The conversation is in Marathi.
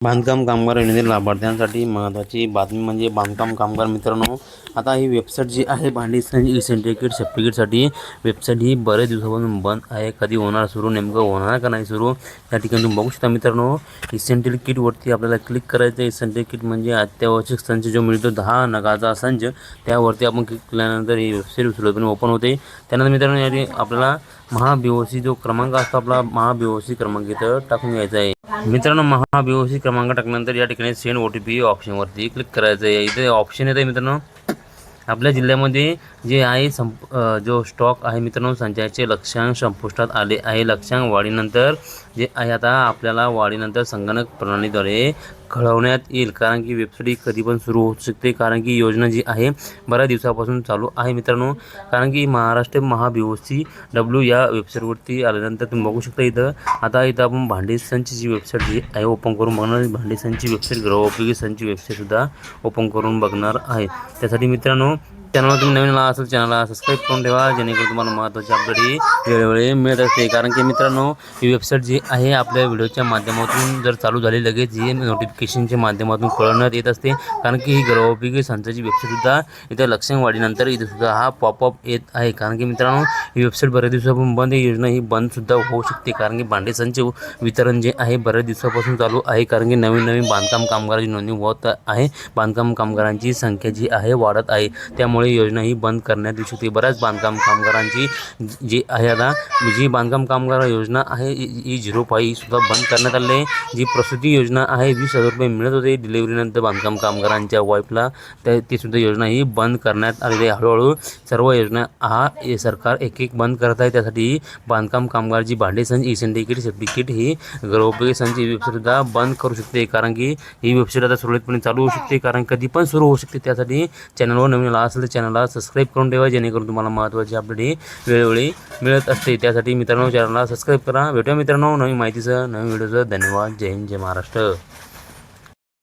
बांधकाम कामगार योजनेतील लाभार्थ्यांसाठी महत्त्वाची बातमी म्हणजे बांधकाम कामगार मित्रांनो, आता ही वेबसाईट जी आहे भांडी ई सर्टिफिकेट सर्टिफिकेटसाठी वेबसाईट ही बरेच दिवसापासून बंद आहे. कधी होणार सुरू, नेमकं होणार का नाही सुरू, या ठिकाणी तुम्ही बघू शकता मित्रांनो. ई सर्टिफिकेटवरती आपल्याला क्लिक करायचं आहे. ई सर्टिफिकेट म्हणजे अत्यावश्यक संच जो मिळतो 10 नगाचा संच, त्यावरती आपण क्लिक केल्यानंतर ही वेबसाईट सुरळीतपणे ओपन होते. त्यानंतर मित्रांनो या आपल्याला महाबीओसी जो क्रमांक असतो आपला महाबीओसी क्रमांक इथं टाकून घ्यायचा आहे. मित्रांनो महाबीओसी क्रमांक टाकल्यानंतर या ठिकाणी सेंड OTP ऑप्शनवरती क्लिक करायचं आहे. इथे ऑप्शन येतं मित्रांनो, आपल्या जिल्ह्यामध्ये जे आहे जो स्टॉक आहे मित्रांनो, संचयाचे लक्ष्यांक संपुष्टात आले आहे. लक्ष्यांक वाढीनंतर जे आहे आता आपल्याला वाढीनंतर संगणक प्रणालीद्वारे कळवण्यात येईल, कारण की वेबसाईट कधी पण सुरू होऊ शकते, कारण की योजना जी आहे बऱ्याच दिवसापासून चालू आहे मित्रांनो. कारण की महाराष्ट्र महाबीओसी W या वेबसाईटवरती आल्यानंतर तुम्ही बघू शकता इथं आपण भांडी संचची वेबसाईट जी आहे ओपन करून बघणार. भांडी संचची वेबसाईट गृहोपयोगी संचची वेबसाईटसुद्धा ओपन करून बघणार आहे. त्यासाठी मित्रांनो चॅनलवर तुम्ही नवीन आला असेल चॅनलला सबस्क्राईब करून ठेवा, जेणेकरून तुम्हाला महत्त्वाची अपडेट ही वेळोवेळी मिळत असते. कारण की मित्रांनो ही वेबसाईट जी आहे आपल्या व्हिडिओच्या माध्यमातून जर चालू झाली लगेच ही नोटिफिकेशनच्या माध्यमातून कळवण्यात येत असते. कारण की ही गृहोपयोगी संचाची वेबसाईटसुद्धा इथं लक्ष्यांक वाढीनंतर इथंसुद्धा हा पॉपअप येत आहे. कारण की मित्रांनो ही वेबसाईट बऱ्याच दिवसापासून बंद, ही योजना ही बंदसुद्धा होऊ शकते. कारण की भांडी संच वितरण जे आहे बऱ्याच दिवसापासून चालू आहे. कारण की नवीन बांधकाम कामगारांची नोंदणी होत आहे, बांधकाम कामगारांची संख्या जी आहे वाढत आहे. त्यामुळे योजना ही बंद करण्यात येऊ शकते. बऱ्याच बांधकाम कामगारांची जी आहे आता जी बांधकाम कामगार योजना आहे ही 05 ही सुद्धा बंद करण्यात आली आहे. जी प्रसूती योजना आहे 20,000 रुपये मिळत होते डिलिव्हरीनंतर बांधकाम कामगारांच्या वाईफला, ती सुद्धा योजना ही बंद करण्यात आलेली आहे. हळूहळू सर्व योजना सरकार एक बंद करत आहे. त्यासाठी बांधकाम कामगारची भांडी संच ई सर्टिफिकेट ही गृहोपयोगी संच वेबसाईटसुद्धा बंद करू शकते. कारण की ही वेबसाईट आता सुरळीतपणे चालू होऊ शकते, कारण कधी पण सुरू होऊ शकते. त्यासाठी चॅनलवर नवीन आला असेल चॅनलला सबस्क्राईब करून ठेवा, जेणेकरून तुम्हाला महत्त्वाची अपडेट ही वेळोवेळी मिळत असते. त्यासाठी मित्रांनो चॅनलला सबस्क्राईब करा. भेटूया मित्रांनो नवीन माहितीसह नवीन व्हिडिओसह. धन्यवाद. जय हिंद, जय महाराष्ट्र.